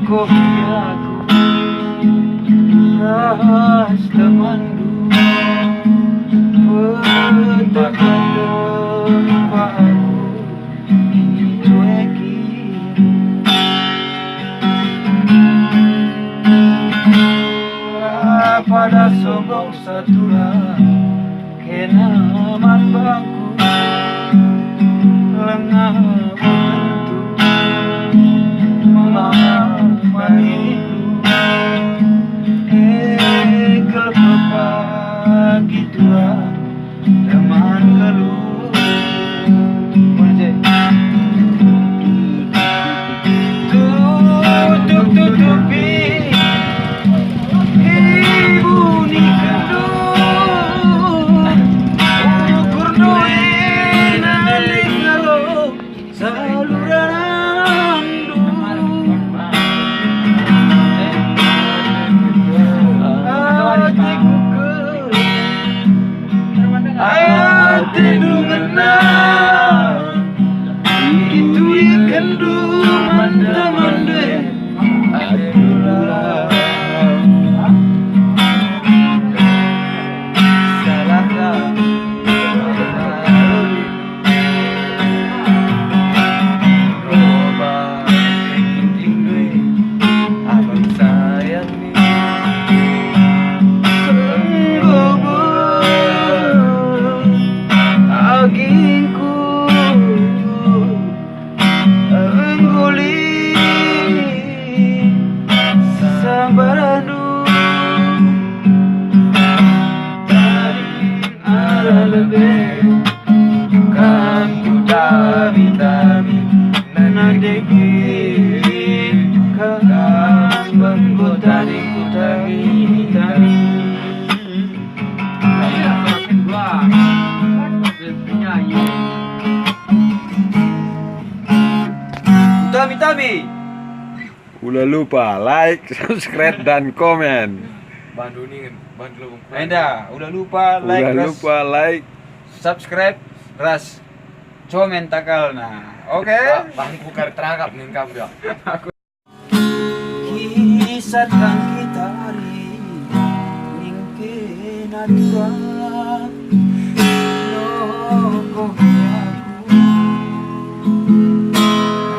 kopiaku ras temanku betapa cueki pada sobong satura kenaman bangku lengah tentu mama panilu pagi tua teman geluh tutupi ibu nikah ukur doin alik ngalo saluran hatiku hati menang itu ikan mande adulah salahkah roba penting duit abang sayang ni agingku engguli sambaranu tarik arah lebih kamu tabi nanadegi kamu tarik tabi Tabi. Udah lupa like, subscribe dan komen. Bantu nih, bantu lo. Udah lupa like, Udah lupa like, subscribe, ras komen takal nah. Oke. Bangku kar terangkap nih kamu ya. Kisah kang kita hari mungkin ada no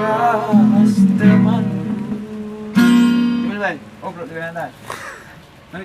ras temanku. Gimana, Bang? Obrol dengan Anda.